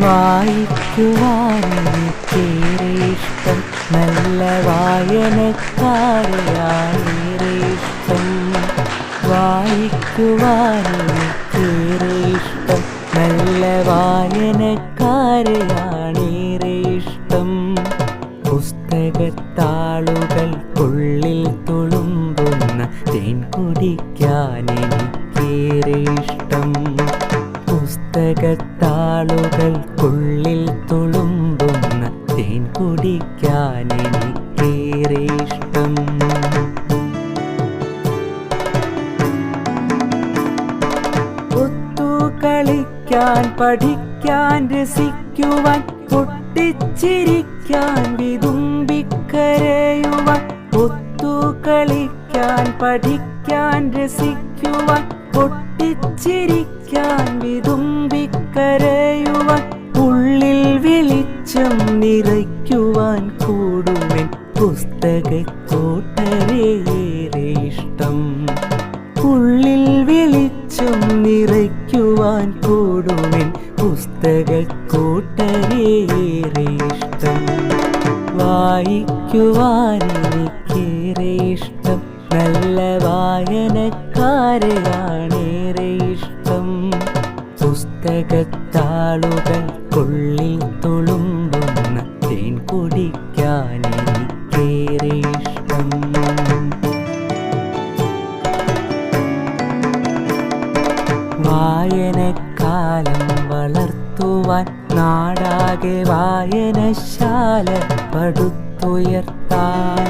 വായിക്കുവാനെനിക്കേറെ ഇഷ്ടം, നല്ല വായനക്കാരെയാണേറെ ഇഷ്ടം. വായിക്കുവാനെനിക്കേറെ ഇഷ്ടം, നല്ല വായനക്കാരെയാണേറെ ഇഷ്ടം. പുസ്തകത്താളുകൾക്കുള്ളിൽ തുളുമ്പുന്ന തേൻ കുടിക്കാനെനിക്കേറെ ഇഷ്ടം. പുസ്തകത്താളുകൾക്കുള്ളിൽ തുളുമ്പുന്ന തേൻ കുടിക്കാനെനിക്കേറെ ഇഷ്ടം. ഒത്തുകളിക്കാൻ, പഠിക്കാൻ, രസിക്കുവാൻ, പൊട്ടിച്ചിരിക്കാൻ, വിതുമ്പിക്കരയുവാൻ. ഒത്തുകളിക്കാൻ, പഠിക്കാൻ, രസിക്കുവാൻ, പൊട്ടിച്ചിരിക്കാൻ, വിതുമ്പിക്കരയുവാൻ. ഉള്ളിൽ വെളിച്ചം നിറയ്ക്കുവാൻ കൂടുമെൻ പുസ്തകക്കൂട്ടരേറെ ഇഷ്ടം. ഉള്ളിൽ വെളിച്ചം നിറയ്ക്കുവാൻ കൂടുമെൻ പുസ്തകക്കൂട്ടരേറെ ഇഷ്ടം. വായിക്കുവാനെനിക്കേറെ ഇഷ്ടം, നല്ല വായനക്കാരെയാണേറെ ഇഷ്ടം. പുസ്തകത്താളുകൾക്കുള്ളിൽ തുളുമ്പുന്ന തേൻ കുടിക്കാനെനിക്കേറെ ഇഷ്ടം. വായനക്കാലം വളർത്തുവാൻ നാടാകെ വായനശാല പടുത്തുയർത്താൻ.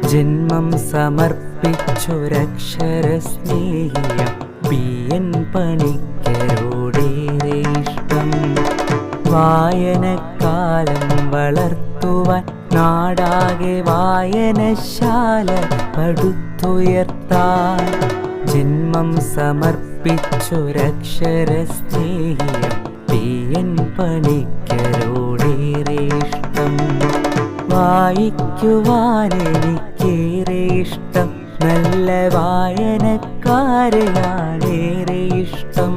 ജന്മം സമർപ്പിച്ചൊരക്ഷരസ്നേഹിയം PN പണിക്കരോടേറെ ഇഷ്ടം. വായനക്കാലം വളർത്തുവാൻ നാടാകെ വായനശാല പടുത്തുയർത്താൻ. ജന്മം സമർപ്പിച്ചൊരക്ഷരസ്നേഹിയം PN പണിക്കരോടേറെ ഇഷ്ടം. വായിക്കുവാനെനിക്കേറെ ഇഷ്ടം, നല്ല വായനക്കാരെയാണേറെ ഇഷ്ടം.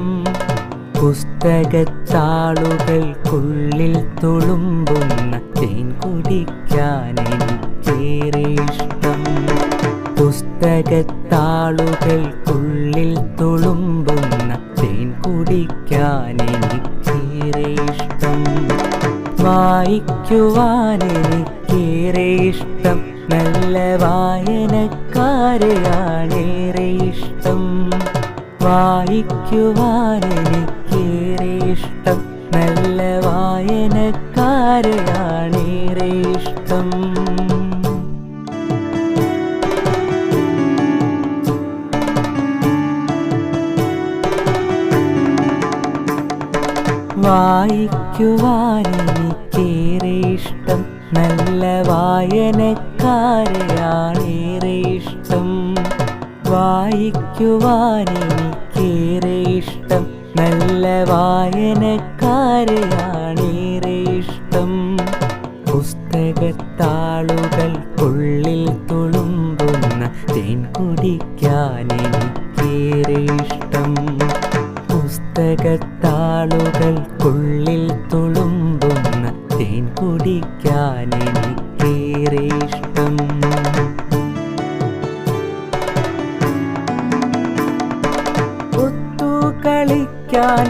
പുസ്തകത്താളുകൾക്കുള്ളിൽ തുളുമ്പുന്ന തേൻ കുടിക്കാനെനിക്കേറെ ഇഷ്ടം. പുസ്തകത്താളുകൾക്കുള്ളിൽ തുളുമ്പുന്ന തേൻ കുടിക്കാനെനിക്കേറെ ഇഷ്ടം. വായിക്കുവാനെനിക്കേറെ ഇഷ്ടം, നല്ല വായനക്കാരെയാണേറെ ഇഷ്ടം. വായിക്കുവാനെനിക്കേറെ ഇഷ്ടം, നല്ല വായനക്കാരെയാണേറെ ഇഷ്ടം. വായിക്കുവാനെനിക്കേറെ ഇഷ്ടം, നല്ല വായനക്കാരെയാണേറെ ഇഷ്ടം. വായിക്കുവാനെനിക്കേറെ ഇഷ്ടം, നല്ല വായനക്കാരെയാണേറെ ഇഷ്ടം. പുസ്തകത്താളുകൾക്കുള്ളിൽ തുളുമ്പുന്ന തേൻ കുടിക്കാനെനിക്കേറെ ഇഷ്ടം. പുസ്തകത്താളുകൾക്കുള്ളിൽ തുളുമ്പുന്ന തേൻ കുടിക്കാനെനിക്കേറെ ഇഷ്ടം. ഒത്തുകളിക്കാൻ,